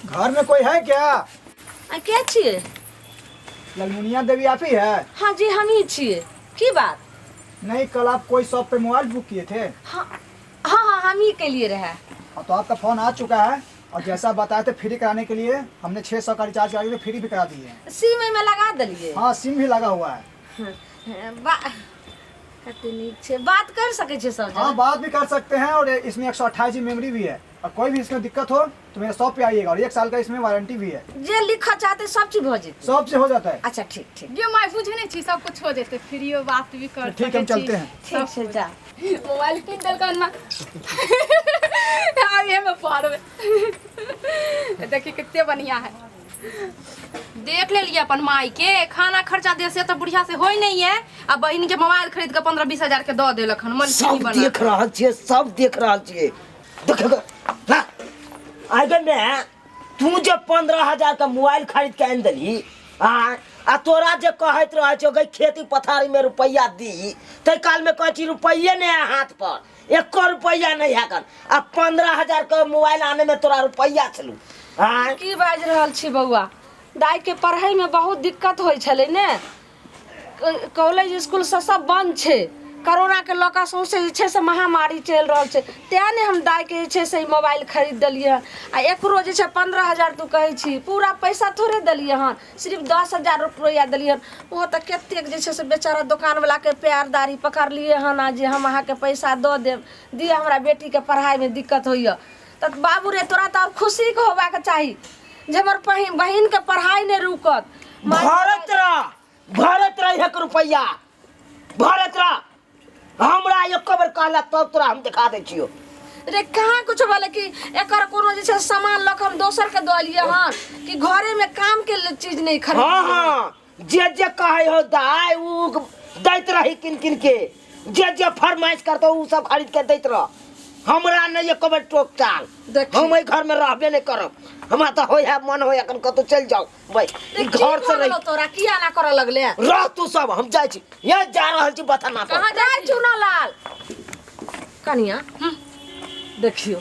घर में कोई है क्या? क्या छिए? ललमुनिया देवी आप ही है? हाँ जी हम ही छिए। की बात? नहीं, कल आप कोई शॉप पे मोबाइल बुक किए थे। हाँ हाँ हाँ हम ही के लिए रहा। तो आपका फोन आ चुका है और जैसा बताए थे फ्री कराने के लिए हमने 600 का रिचार्ज करा के फ्री भी करा दिए हैं। सिम में लगा दिलिए। हाँ, सिम भी लगा हुआ है। बात कर सके छे सब? हाँ, बात भी कर सकते हैं और इसमें 128 GB मेमोरी भी है। और कोई भी इसमें दिक्कत हो तो मेरे शॉप पे आइएगा और 1 साल का इसमें वारंटी भी है। जे लिखा चाहते सब चीज हो जाते। सब से हो जाता है। अच्छा ठीक ठीक। ये मैं बुझने छी सब कुछ हो जेते फ्री बात भी कर। ठीक, हम चलते हैं। ठीक से जा। मोबाइल किन दल करना यार ये मैं पारवे देखिए कितने बढ़िया है। देख ले लिया अपन माई के खाना खर्चा दे से तो बुढ़िया से होई नहीं है। अब बहन के मोबाइल खरीद के 15-20 हजार के दे देलक हन। मन सब देख रहा छे, सब देख रहा छे। देख आगे में तू जब 15,000 का मोबाइल खरीद के आन दली आ तोरा जे कहत रह छो गई खेती पथारी में रुपया दी ते काल में कह छी रुपये नहीं है हाथ पर, 1 रुपया नहीं है कन। अब 15,000 का मोबाइल आने में तोरा रुपया चलू की बाज रहल छी बउआ? दाई के पढ़ाई में बहुत दिक्कत होई छले ने। कॉलेज स्कूल सब बंद छे। कोरोना के लका सौंसे जे छे से महामारी चल रहल छे। त्याने हम दाई के जे छे से मोबाइल खरीद दलिए। आ एकरो जे छे 15,000 तू कहे छी, पूरा पैसा थोड़े दलिए हन, सिर्फ 10,000 रुपया दलिए। वो तो केतेक जे छे से बेचारा दुकान वाला के प्यारदारी पकड़ लिए हन आ जे हम अहाँ के पैसा दो देब, दी हमरा बेटी के पढ़ाई में दिक्कत होइए। तो बाबू रे तोरा तो खुशी के होबा के चाही जे हमर बहिन के पढ़ाई ने रुकत। भारत रह 1 रुपया भारत रह हमरा 1 बार कहला तब तोरा हम दिखा दे छियो। रे कहाँ कुछ बोले कि एकर कोनो जे छे सामान लक हम दोसर के दलिए हन कि घरे में काम के चीज नहीं खरीद। हाँ जे जे कहे हो दाई उ दैत रही किन किन के, जे फरमाइश करतो उ सब खरीद के दैत रह। हमरा नहीं 1 बार टोक चाल, हम ए घर में रहबे नहीं करब। हमरा तो होय है मन होय अखन कतो चल जाओ भाई घर से नहीं। तोरा किया ना करे लगले रह तू सब हम जाय छी, ये जा रहल छी बता ना। कहां जाय चुना लाल कनिया? देखियो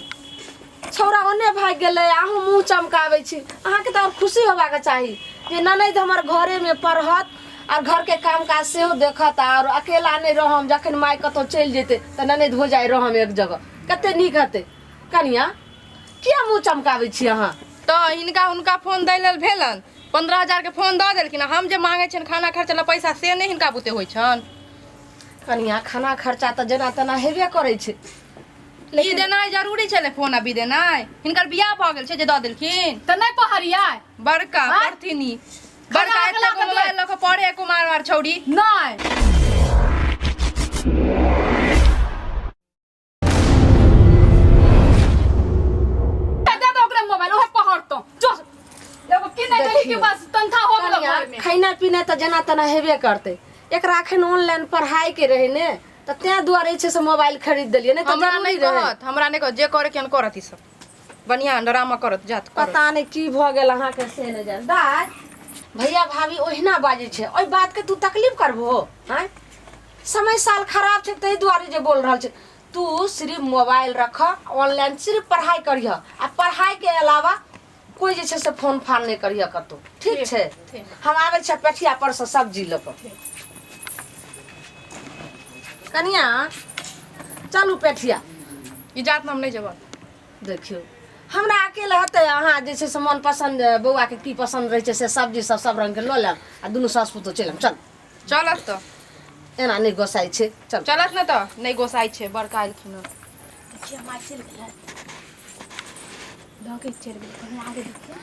छौरा ओने भाग गेले, आहू मुंह चमकावे छी। अहाँ के तो खुशी होबा के चाही जे ननद हमर घरे में पढ़त और घर के काम काज से देखत और अकेला नहीं रहम। जखन माई कतो चल जेते त ननद हो जाय रहम एक जगह, कते नीक हते। कनिया किया मुंह चमकावे छी अहाँ? तो इनका उनका फोन दै लेल भेलन 15,000 के फोन दऽ देलखिन। हम जे मांगे छन खाना खर्चा ला पैसा से नहीं हिनका बुते होई छन। कनिया खाना खर्चा तो जना तना हेबे करे छे, लेकिन देनाइ जरूरी छले। फोन अभी देनाइ हिनकर बियाह भ गेल छे जे दऽ देलखिन त नहीं पहरिया बड़का पढ़थिनी बड़का एते मोबाइल ल के पढ़े कुमार मार छौड़ी नहीं। खाना पीना तो जना तना हेबे करते। एक राखन ऑनलाइन पढ़ाई के रहे ने तो त्या दुआरे छे से मोबाइल खरीद दिलिए ने। तो हमरा नहीं कहत जे करे केन करत ई सब बढ़िया ड्रामा करत जात करत। पता नहीं की भ गेल अहाँ के से न जान। दाई भैया भाभी ओहिना बाजे छे, ओइ बात के तू तकलीफ करबो? हैं समय साल खराब छे तै दुआरे जे बोल रहल छे। तू सिर्फ मोबाइल रख, ऑनलाइन सिर्फ पढ़ाई करिह आ पढ़ाई के अलावा कोई जे छे से फोन फान नहीं करिया करतो, ठीक छे? हम आवे छे पेठिया पर से सब्जी ल के। कनिया चलू पेठिया। इजाजत हम नहीं जब। देखियो हमरा अकेले हते अहाँ जे छे से मन पसंद बउआ के की पसंद रहे छे से सब्जी सब रंग के ल लेब आ दुनु सास पुतो चलम। चल चलत तो एना नहीं गोसाई छे। चल चलत न तो नहीं गोसाई छे बड़का आइलखिन। देखिए माय चल गेल दो के चल गेल कहीं आगे देखिए।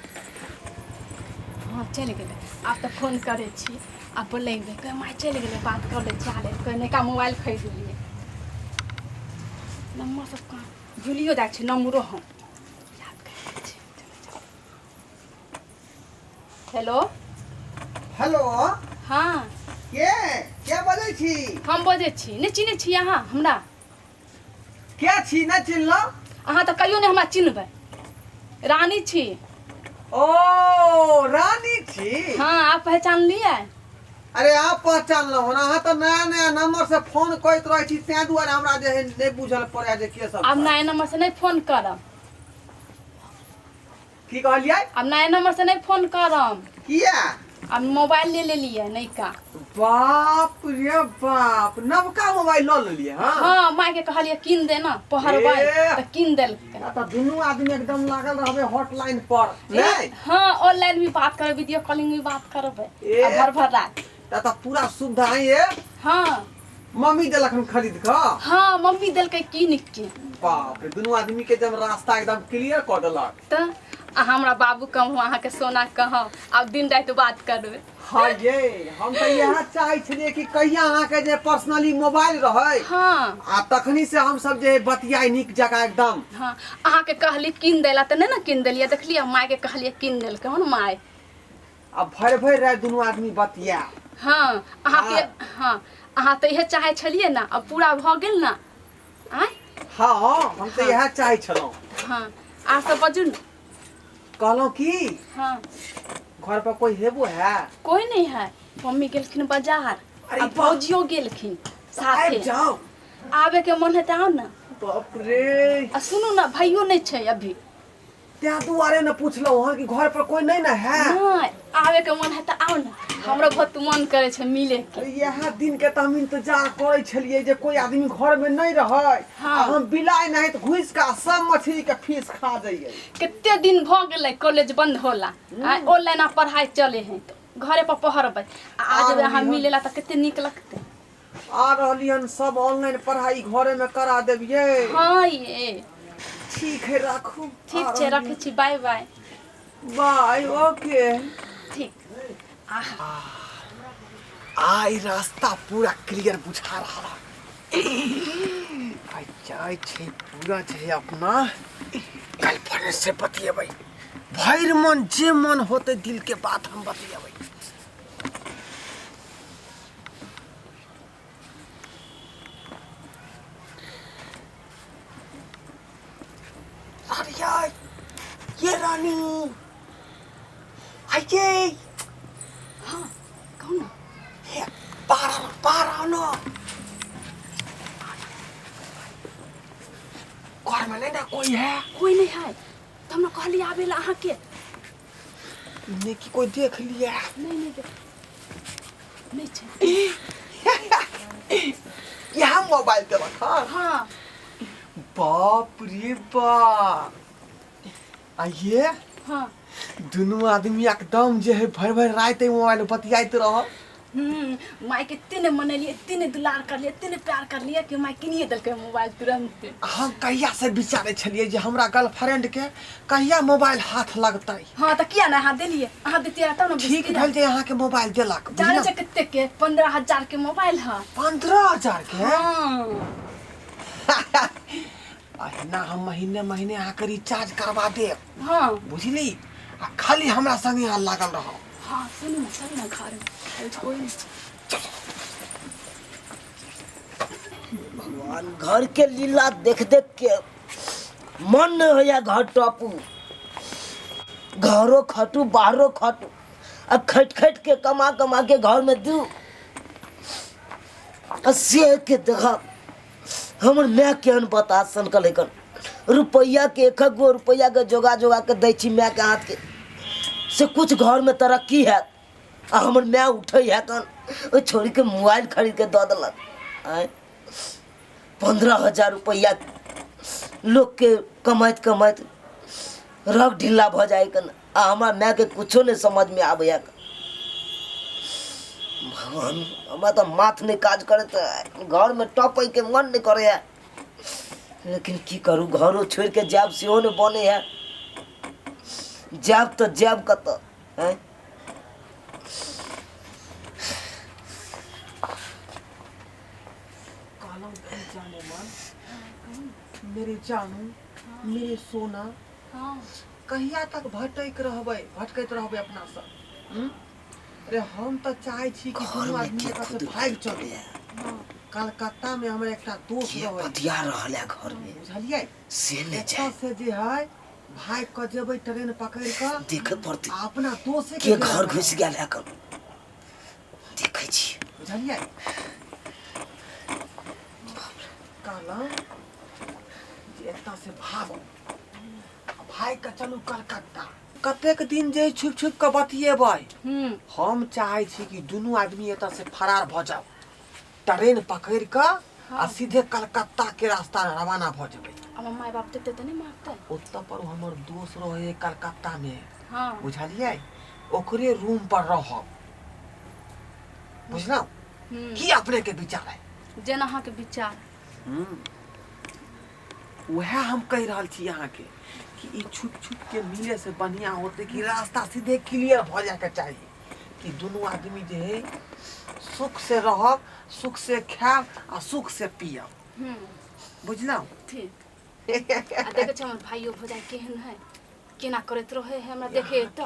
हां चल गेल। आप तो फोन करे छी आप बोले के माय चल गेल बात कर ले चाले कने का मोबाइल खरीद लिए। नंबर सब का भूलियो जाय छे नंबरो हम याद कर छे। Hello hello. हां क्या बजै छी? हम बजे छी। ने चिन्हे छी अहाँ हमरा? क्या छी ना चिन्हलो? अहाँ तो कहियो ने हमरा चिन्हबे। रानी छी। ओ रानी छी? हाँ आप पहचान लिए? अरे आप पहचान लो ना। हाँ तो नया नया नंबर से फोन करत रही छी ते दुआरे हमरा जे नहीं बुझल पड़े जे के सब। अब नया नंबर से नहीं फोन करब। की कहलिए? अब नया नंबर से नहीं फोन करम। किया? अब मोबाइल ले लिए नहीं का। बाप रे बाप, नवका मोबाइल ल लेलिए। हां हाँ माई के कहलिए किन दे ना पहरबाई ए। तो किन देल। त दुनू आदमी एकदम लागल रहबे हॉटलाइन पर नहीं। हाँ ऑनलाइन भी बात करे, वीडियो कॉलिंग भी बात करबे ए। भर भर रात। त पूरा सुविधा है ये। हाँ मम्मी देलखन खरीद क। हाँ मम्मी दिल के किन के। बाप रे, दुनू आदमी के जब रास्ता एकदम क्लियर कर देलक। तो हमरा बाबू कम वहाँ के सोना कहाँ अब दिन रात बात करबे। हाँ ये हम तो यह चाहे छलिए कि कहिया अहाँ के जे पर्सनली मोबाइल रहे। हाँ आ तखनी से हम सब जे बतियाई निक जगह एकदम। हाँ अहाँ के कहली किन देला त नहीं ना किन देलिए, देखलिए माई के कहलिए किन देल के हन माई। अब भर रात दुनू आदमी बतिया। हाँ अहाँ के हाँ अहाँ तो यह चाहे छलिए ना, अब पूरा भ गेल ना। आय हाँ हम तो यह चाहे छलौ। हाँ आर सब बजू ना। कहलौ कि हाँ घर पर कोई हेबो है? कोई नहीं है, मम्मी गेलखिन बाजार अरे आ भौजियो गेलखिन साथे। आबि जाओ। आबे के मन है त आओ ना। बाप रे, आ सुनू ना भाइयो नहीं छै अभी। त्या दुआरे न पूछलौ हन कि घर पर कोई नहीं ना है। नहीं आबे के मन है त आओ ना, हमरो बहुत मन करे छै मिले के। अरे यह दिन के त हम इंतजार करे छलिए जे कोई आदमी घर में नहीं रहे। हाँ। हम बिलाय नहीं तो घुस का सब मछली के फीस खा जाइए। कितने दिन भ गेलै कॉलेज बंद होला, ऑनलाइन पढ़ाई चले हैं तो घरे पर पढ़बै। आज यहाँ मिलेला त कितने निक लगते। आ रहली हन सब ऑनलाइन पढ़ाई घरे में करा देबिए। हाँ ये ठीक है राखू। ठीक छै, रखै छी, बाय बाय। Bye okay. ठीक। आई रास्ता पूरा क्लियर बुझा रहा। आई जाय छै पूरा छै अपना गर्लफ्रेंड से बतियेबै। भैर मन जे मन होते दिल के बात हम बतियेबै। अरे यार ये रानी आइए। हाँ कौन हे पारा न घर में नहीं ना कोई है। कोई नहीं है तो हम कहली आबेला अहाँ के। ने की कोई देख लिया? नहीं नहीं छै। यहाँ मोबाइल पे रखा। हाँ बाप रे बाप। आइए हाँ दोनों आदमी एकदम जे है भर रात मोबाइल बतियाते रह। माई के इतने मनलिए, इतने दुलार कर लिए, इतने प्यार कर लिए कि माई किनिए दल के मोबाइल तुरंत। हम कहिया से विचारे छलिए जे हमरा गर्लफ्रेंड के कहिया मोबाइल हाथ लगतै। हाँ तो किया ना हाथ दिलिए, अहाँ देते रहता ना। ठीक भेल जे यहाँ के मोबाइल देलक। जाने से कितने के 15,000 के मोबाइल है। 15,000 के? हाँ अहिना हम महीने अहाँ के रिचार्ज करवा देब। हाँ बुझली? आ खाली हमरा संगे यहाँ लागल रहो। हाँ सुनू ना, चल ना घर में कोई नहीं। भगवान घर के लीला देख देख के मन नहीं होया घर टपू। घरों खटू बाहरों खटू, अब खट खट के कमा के घर में दू। से के देखा हमर मैं केहन बता सनकल है रुपया के एक गो रुपया के जोगा के दै छी मैं के हाथ के से कुछ घर में तरक्की है। आ हमर मैं उठे है कन छोड़ के मोबाइल खरीद के दे दिलक। आय 15,000 रुपया लोग के कमाइत रग ढीला भ जाए कन। आ हमारा मैं के कुछो नहीं समझ में आवे। भगवान हमारा तो माथ नहीं काज करे तो घर में टपे के मन नहीं करे है। लेकिन की करूँ घरों छोड़ के जाब सेहो नहीं बने है। जाब तो जाब कत है। मेरे जानू मेरे सोना कहिया तक भटकैत रहबै अपना सब। अरे हम तो चाहे छी कि दोनों आदमी एक से भाग चले। कलकत्ता में हमर एकटा दोस्त रहै बतिया रहल है घर में। बुझलियै? से ले एतऽ से जे है भाग के जेबै ट्रेन पकड़ के देखे पड़ते अपना दोस्त के घर घुस गेल है कन देखे छी। बुझलियै? कहलहुँ जे एतऽ से भागो भाग के चलू कलकत्ता। कतेक दिन जे छुप छुप के बतिएबै। हम्म हम चाहे छी कि दुनू आदमी एतऽ से फरार भऽ जाओ, ट्रेन पकड़ कऽ आ सीधे कलकत्ता के रास्ता रवाना भऽ जेबै। अब माय बाप देते तो नहीं मारते। ओतऽ पर हमर दोस्त रहे कलकत्ता में, हाँ बुझलियै, ओकरे रूम पर रहब, बुझलौ? की अपने के विचार है? जेना अहाँ के विचार। वह हम कह रहल छी अहाँ के कि ई छुप छुप के मिले से बढ़िया होते कि रास्ता सीधे क्लियर भ जाए के चाहिए कि दोनों आदमी जे है सुख से रहब, सुख से खाब आ सुख से पियब, बुझलौ? ठीक आ देखे छ हमर भाइयो भौजाई केहन है, केना करत रहे है, हमरा देखे त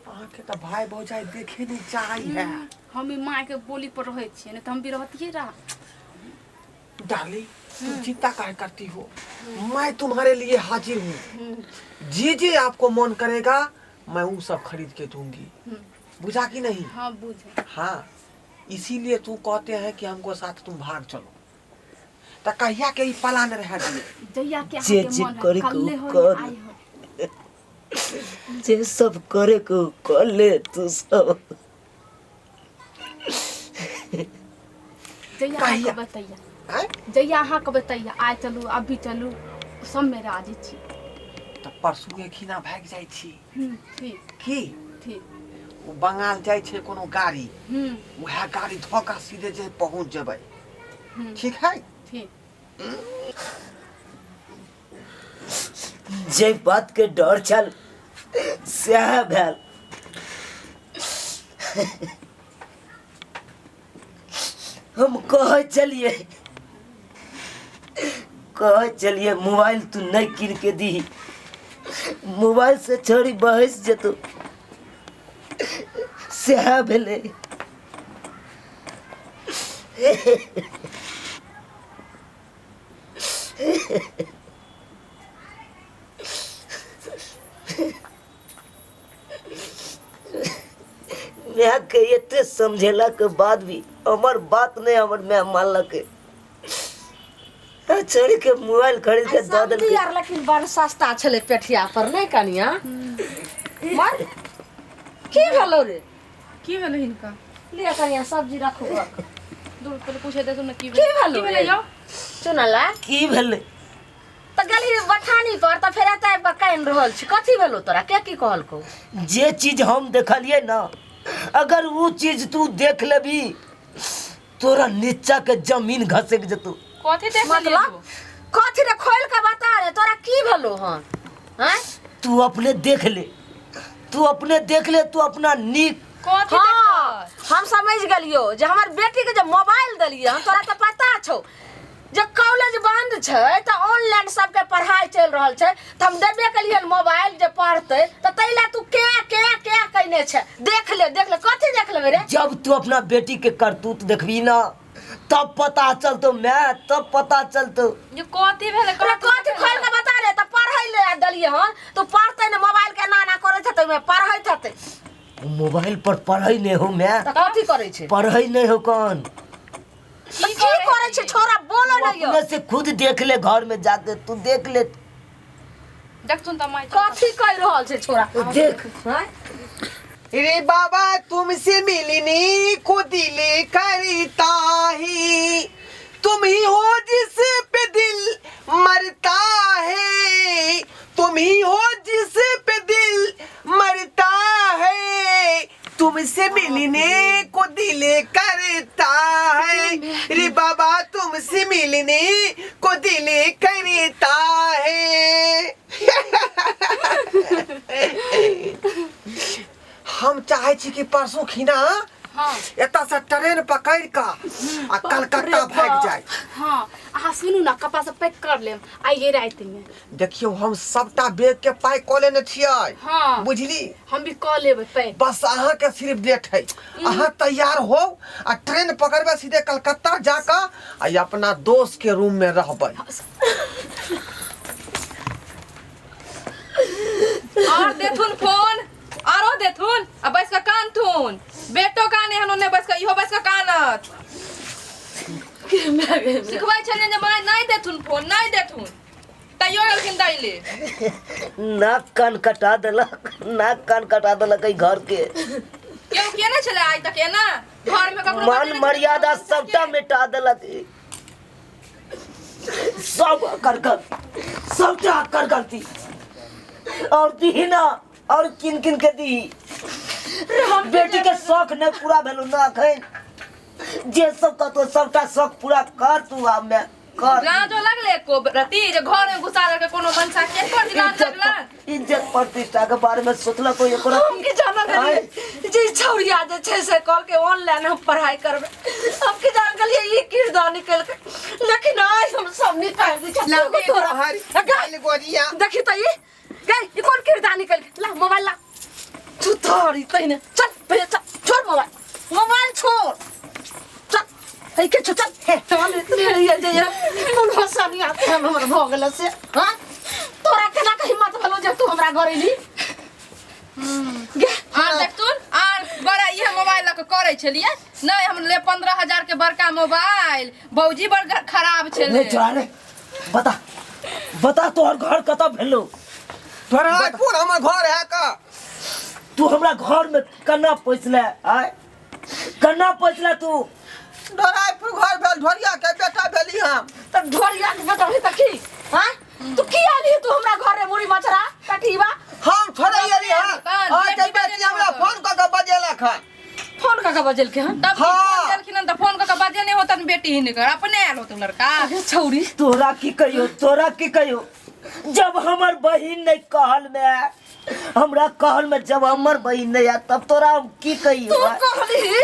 अहाँ के त भाई भौजाई देखे नहीं चाही है। हम माँ के बोली पर रहे छिए, नहीं तो हम भी रहतिए रहा। डार्लिंग, तुम चिंता काहे करती हो? मैं तुम्हारे लिए हाजिर हूँ। जे आपको मन करेगा मैं वो सब खरीद के दूंगी, बुझा कि नहीं? हाँ बुझे। हाँ, इसीलिए तू कहते हैं कि हमको साथ तुम भाग चलो। तो कहिया के प्लान रह दिए जइया के जे आके जे मन करे है, को कल्ले हो कर। आई हो। जे सब करे को कर ले तू सब। जइया कहिया? के बताइया, हैं? जइया अहाँ के बताइया, आइ चलू अभी चलू, सब में राजी छी। तो परसू के खिना भाग जाई छी ठीक की? ठीक। वो बंगाल जाई छे कोनो गाड़ी, वह गाड़ी धोका सीधे जे पहुंच जेबै, ठीक है? ठीक। जे बात के डर छल सएह भेल। हम कहे चलिए मोबाइल तू नहीं कीन के दी, मोबाइल से छोड़ी बहस जेतो, सएह भेले। मैं के एते समझेला के बाद भी हमर बात नहीं हमर मैं मानलक। छोड़ी के मोबाइल खरीद के दे सब्जी देलकै। यार लेकिन बड़ सस्ता छले पेठिया पर, नहीं कनिया? मर की भेलो रे? की भेलै हिनका? लिया कनिया सब्जी रखो। दूर पहले पूछे दे तुमने की की भेलो भेलै रे? यौ? सुनला की भेलै? त गली बठानी पर त फेर एतै बकाइन रहल छी, कथी भेलो तोरा? के की कहलको? जे चीज हम देखलिए ना, अगर वो चीज तू देख लेबी तोरा नीचा के जमीन घसक जतू। कथी देख मतलब कथी रे? खोल के बता रे, तोरा की भेलो हन? हैं? तू अपने देख ले, तू अपने देख ले, तू अपना नीक। कथी हाँ, देख? हम समझ गेलियो जे हमर बेटी के जे मोबाइल देलिए हम, तोरा त पता छौ जे कॉलेज बंद छै त ऑनलाइन सबके पढ़ाई चल रहल छै, त हम देबे केलिए मोबाइल जे पढ़तै त तैला तू के कहने छै। देख ले कथी देख लेबे रे? जब तू अपना बेटी के करतूत देखबी ना तब पता चलतो, मैं तब पता चलतो। ये कथी भेलै? अरे कथी खोल के बता रे, त पढ़ै ले देलिए हन, तू पढ़तै ने, मोबाइल के ना करे छै त ओमे पढ़ैत हतै। मोबाइल पर पढ़ै नहीं हो, मैं त कथी करे छै? पढ़ै नहीं हो। कौन की करे छै छोरा? बोलो नहीं यो। अपने से खुद देख ले, घर में जाके तू देख ले। देख सुन त माय कथी कह रहल छै छोरा? देख हैं? रे बाबा तुमसे मिलने को दिल करता है, तुम ही हो जिस पे दिल मरता है, तुम ही हो जिस पे दिल मरता है, तुमसे मिलने को दिल करता है। रे बाबा तुमसे मिलने को दिल करता है। हम चाहे छी कि परसों खिना हाँ एता से ट्रेन पकड़ का आ कलकत्ता भाग जाए। हाँ अहाँ सुनू ना, कपड़ा सब पैक कर लेम आइए रात में। देखियो हम सबटा बैग के पाई क लेने छियै, हाँ बुझली? हम भी कह लेबै पैक। बस अहाँ के सिर्फ डेट है, अहाँ तैयार हो आ ट्रेन पकड़बे सीधे कलकत्ता जाकर आ अपना दोस्त के रूम में रहबै। और देथुन फोन आरो देथुन, अब बैस का कान थुन बेटो काने हनो ने बैस का इहो बैस का कानत सिखबै छले जे माय नहीं देथुन फोन नहीं देथुन, त माइयो गेलखिन दैले नाक कान कटा देलक नाक कान कटा देलक ई घर के केओ केने छले आइ तक एना घर में ककरो मान मर्यादा सबटा मिटा देलक सब सबटा कर गलती और दी ना और किन किन के दी बेटी के शौक नहीं पूरा भेलु ना अखन जे सब कहतो सबटा शौक पूरा कर तू आ मैं कर लाजो लगले को रति जे घर में घुसा के कोनो मनसा के कर लाज लगला इज्जत प्रतिष्ठा के बारे में सोचला कोई एकरा हम के जाना गली जे छौरिया जे छे से कह के ऑनलाइन हम पढ़ाई करबे हम के जान गली ये किरदार निकल के लेकिन आज हम सब निकाल दी लागे तोरा हरी गाल गोरिया देखी तो ये गई ये कौन किरदार निकल के ला मोबाइल ला तू थोड़ी तइने चल भैया चल छोड़ मोबाइल छोड़ चल हे के चल हम ये जे कौन हंसानी आते हम हमर भोगल से हां तोरा केना के हिम्मत भलो जे तू हमरा घर एली आर देख तू आर बड़ा ये मोबाइल लक करे छलिए नहीं हम ले 15,000 के बड़का मोबाइल भौजी बड़ खराब छले नहीं जा रे बता तोहर घर कतऽ भेलो फराजपुर हमर घर है का तू हमरा घर में कन्ना पोसले आय कन्ना पोसले तू डराइपुर घर भेल ढोरिया के बेटा भेली हम त ढोलिया के बेटा है त की हां तू की आली तू हमरा घर रे मुड़ी मछरा कठीवा हम थोड़े एली हां आ के बेटी हमरा फोन क के बजेलक है फोन का बजल के हन तब फोन देलखिन त फोन क के बाजे नहीं होतन बेटी ही निकर अपने आलो तू लड़का अरे छौरी तोरा की कहियो जब हमर बहिन नहीं कहल में हमरा कहल में जब हमर बहिन नहीं आ तब तोरा हम की कहियो तू कहली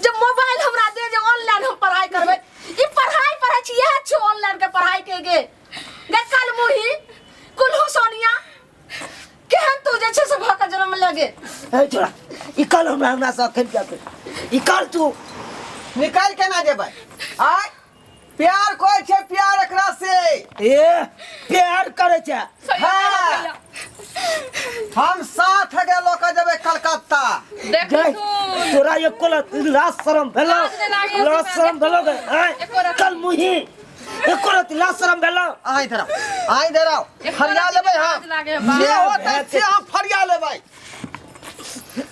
जब मोबाइल हमरा दे जे ऑनलाइन हम पढ़ाई करबे ई पढ़ाई पढ़ै छी यह छ ऑनलाइन के पढ़ाई के गे कल मोही कुल्हू सोनिया केहन तू जे छ से भक जन्म लगे ए छोरा ई कल हमरा से अखन क्या कर ई कल तू निकाल के ना जेबै आय प्यार कोइ छै प्यार एकरा से ए प्यार करे छै हां हम साथ गेलो के जेबै कलकत्ता देख गई तू तोरा ये कोला लाज शरम भेलो लाज शरम भेलो गई कल मुही एको रति लाज शरम भेलो आइ धराओ फरिया लेबै हम जे होतै से हम फरिया लेबै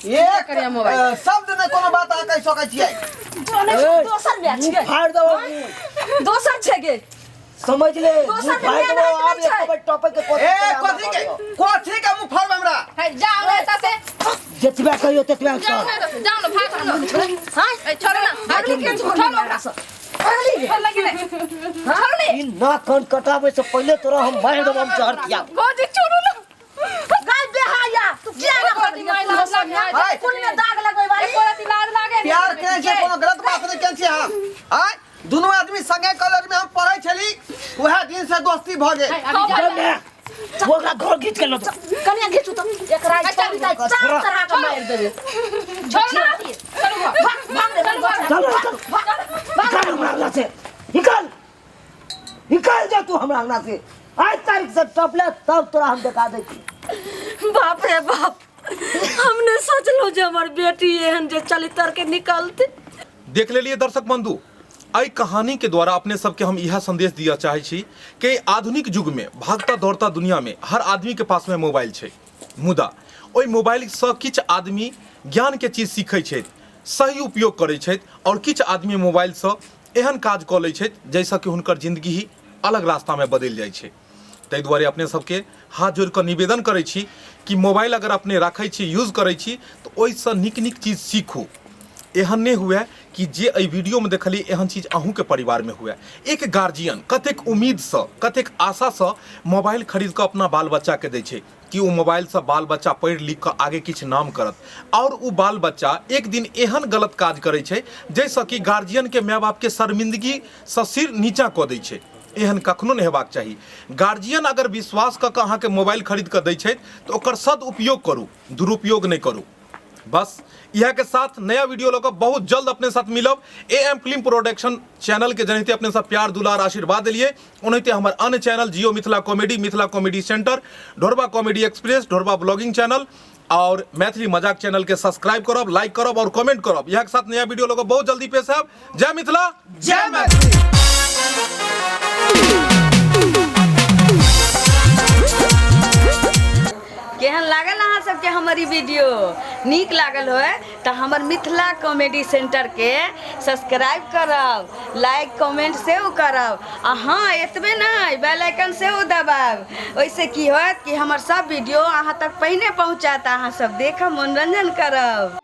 एक करिया मोबाइल शब्द में कोनो बात आ कहि सकै छियै दोसर मैच के फाड़ दो दोसर छै गे समझ ले दोसर के फाड़ मेन दो हाथ आब में छै। एक टॉपिक के ए कथि के मुंह फाड़ हमरा है जाओ रे तसे जतबे कहियो ततबे जाओ कर रे जाओ ना भाग ना हां ए छोड़ ना अगली के छोड़ ना छोड़ लगे छोड़ ले ई ना कान कटावे से पहले तोरा हम मार देब हम जहर खिया गोजी छोड़ू ना गाय बेहाया तू किया ना कर माइला हाय कुल में दाग लगबै वाली एको रति लाज लागे प्यार के छै कोनो गलत बात नहीं कहै छी हम आय दुनू आदमी संगे कॉलेज में हम पढ़ै छली वह दिन से दोस्ती भ गेल ओकरा घर घीच के लो कनिया घिचू त एकरा छोड़ी दै चार तरह के मार देबे छोड़ ना चलो भाग दे चल निकाल हमरा अंगना से निकाल जा तू हमरा अंगना से आज तारीख से टपले तब तोरा हम दिखा दै छी बाप रे बाप हमने सोचलो जे हमर बेटी एहन जे चलितर के निकलते देख लेलिए दर्शक बंधु आई कहानी के द्वारा अपने सबके हम यह संदेश दिया चाहे छी कि आधुनिक युग में भागता दौड़ता दुनिया में हर आदमी के पास में मोबाइल छै मुदा ओई मोबाइल से किछ आदमी ज्ञान के चीज सीखै छै सही उपयोग करै छै और किछ आदमी मोबाइल से एहन काज क लै छै जैसा कि हुनकर जिंदगी ही अलग रास्ता में बदल जाइ छै ताहि दुआरे अपने सबके हाथ जोड़ कर निवेदन करै छी कि मोबाइल अगर अपने राखै छी यूज करै छी तो ओइसँ नीक नीक चीज सीखू एहन नहीं हुए कि जे एहि वीडियो में देखलिए एहन चीज अहूँ के परिवार में हुए एक गार्जियन कतेक उम्मीद से कतेक आशा से मोबाइल खरीद के अपना बाल बच्चा के दै छै कि वो मोबाइल से बाल बच्चा पढ़ लिख कर आगे किछ नाम करत और वो बाल बच्चा एक दिन एहन गलत काज करे छै जैसे कि गार्जियन के माय बाप के शर्मिंदगी से सिर नीचा कऽ दै छै एहन कखनो नहीं हेबाक चाही गार्जियन अगर विश्वास कऽ अहाँ के मोबाइल खरीद कऽ दै छै तो ओकर सदुपयोग करू दुरुपयोग नहीं करू बस यह के साथ नया वीडियो लोग बहुत जल्द अपने साथ मिलब AM फिल्म प्रोडक्शन चैनल के जनते अपने साथ प्यार दुलार आशीर्वाद दिलिए उन्हें हमारे अन्य channel Jio Mithila comedy centre Dhorba comedy express Dhorba blogging channel और मैथिली मजाक चैनल के सब्सक्राइब करब लाइक करब और कमेंट करब यह के साथ नया वीडियो लोग बहुत जल्दी पेश है जय मिथिला जय मैथिली। केहन लागल अहाँ सबके हमारी वीडियो नीक लागल हो तो हमर मिथिला कॉमेडी सेंटर के सब्सक्राइब करब, लाइक कमेंट सेहो करब आ हाँ एतबे नहीं बेल आइकन सेहो दबाब। ओइसे की होत कि हमर सब वीडियो अहाँ तक पहिने पहुँचात, अहाँ सब देखब मनोरंजन करब।